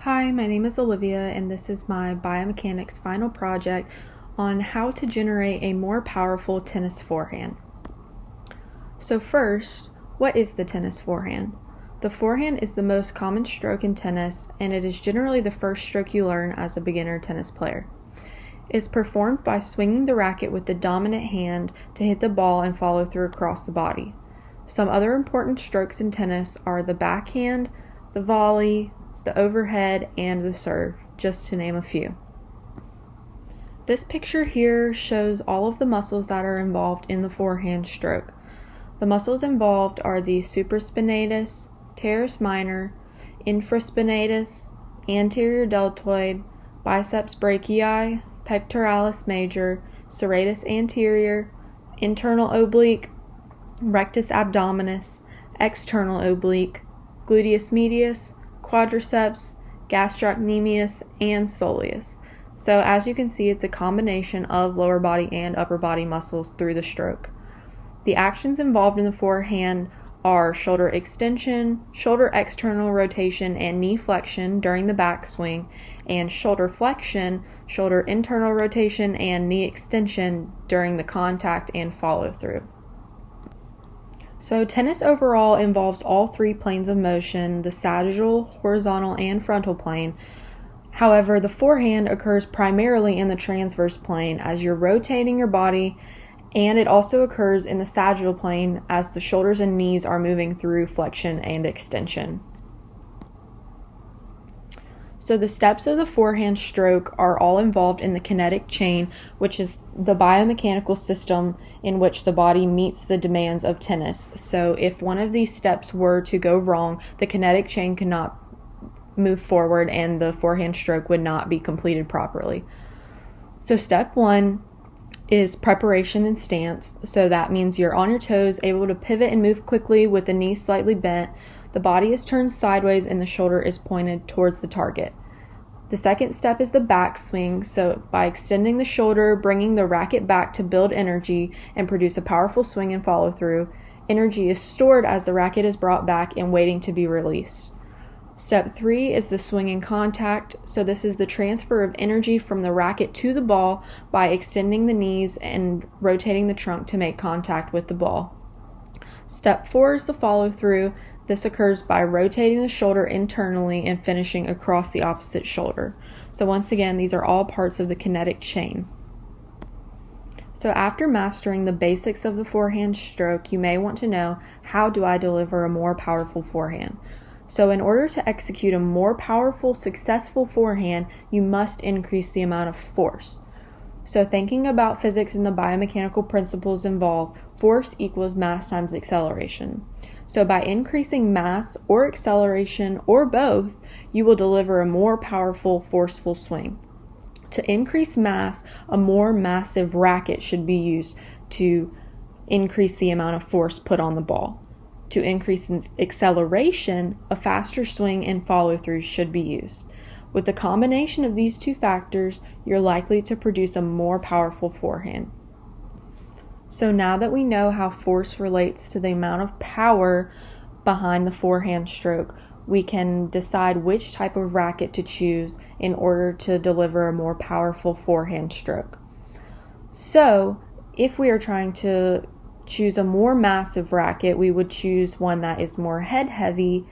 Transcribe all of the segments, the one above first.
Hi, my name is Olivia, and this is my biomechanics final project on how to generate a more powerful tennis forehand. So first, what is the tennis forehand? The forehand is the most common stroke in tennis, and it is generally the first stroke you learn as a beginner tennis player. It is performed by swinging the racket with the dominant hand to hit the ball and follow through across the body. Some other important strokes in tennis are the backhand, the volley, the overhead, and the serve, just to name a few. This picture here shows all of the muscles that are involved in the forehand stroke. The muscles involved are the supraspinatus, teres minor, infraspinatus, anterior deltoid, biceps brachii, pectoralis major, serratus anterior, internal oblique, rectus abdominis, external oblique, gluteus medius, quadriceps, gastrocnemius, and soleus. So as you can see, it's a combination of lower body and upper body muscles through the stroke. The actions involved in the forehand are shoulder extension, shoulder external rotation, and knee flexion during the backswing, and shoulder flexion, shoulder internal rotation, and knee extension during the contact and follow through. So tennis overall involves all three planes of motion, the sagittal, horizontal, and frontal plane. However, the forehand occurs primarily in the transverse plane as you're rotating your body, and it also occurs in the sagittal plane as the shoulders and knees are moving through flexion and extension. So the steps of the forehand stroke are all involved in the kinetic chain, which is the biomechanical system in which the body meets the demands of tennis. So if one of these steps were to go wrong, the kinetic chain could not move forward and the forehand stroke would not be completed properly. So step one is preparation and stance. So that means you're on your toes, able to pivot and move quickly with the knees slightly bent. The body is turned sideways and the shoulder is pointed towards the target. The second step is the backswing. So by extending the shoulder, bringing the racket back to build energy and produce a powerful swing and follow through, energy is stored as the racket is brought back and waiting to be released. Step 3 is the swing and contact. So this is the transfer of energy from the racket to the ball by extending the knees and rotating the trunk to make contact with the ball. Step 4 is the follow through. This occurs by rotating the shoulder internally and finishing across the opposite shoulder. So once again, these are all parts of the kinetic chain. So after mastering the basics of the forehand stroke, you may want to know, how do I deliver a more powerful forehand? So in order to execute a more powerful, successful forehand, you must increase the amount of force. So thinking about physics and the biomechanical principles involved, force equals mass times acceleration. So by increasing mass or acceleration or both, you will deliver a more powerful, forceful swing. To increase mass, a more massive racket should be used to increase the amount of force put on the ball. To increase acceleration, a faster swing and follow through should be used. With the combination of these two factors, you're likely to produce a more powerful forehand. So now that we know how force relates to the amount of power behind the forehand stroke, we can decide which type of racket to choose in order to deliver a more powerful forehand stroke. So if we are trying to choose a more massive racket, we would choose one that is more head heavy,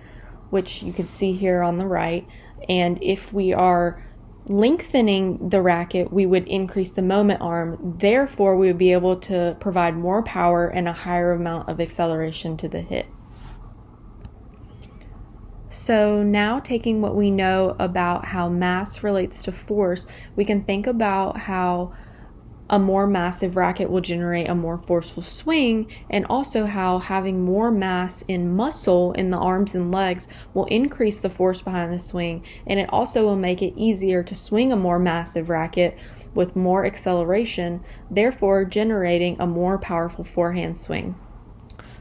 which you can see here on the right. And if we are lengthening the racket, we would increase the moment arm. Therefore, we would be able to provide more power and a higher amount of acceleration to the hit. So now, taking what we know about how mass relates to force, we can think about how a more massive racket will generate a more forceful swing, and also how having more mass in muscle in the arms and legs will increase the force behind the swing, and it also will make it easier to swing a more massive racket with more acceleration, therefore generating a more powerful forehand swing.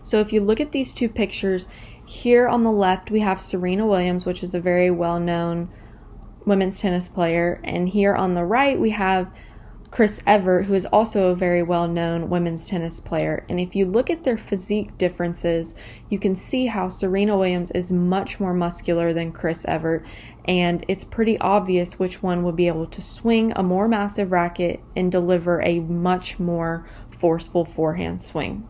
So if you look at these two pictures, here on the left we have Serena Williams, which is a very well-known women's tennis player, and here on the right we have Chris Evert, who is also a very well-known women's tennis player. And if you look at their physique differences, you can see how Serena Williams is much more muscular than Chris Evert, and it's pretty obvious which one will be able to swing a more massive racket and deliver a much more forceful forehand swing.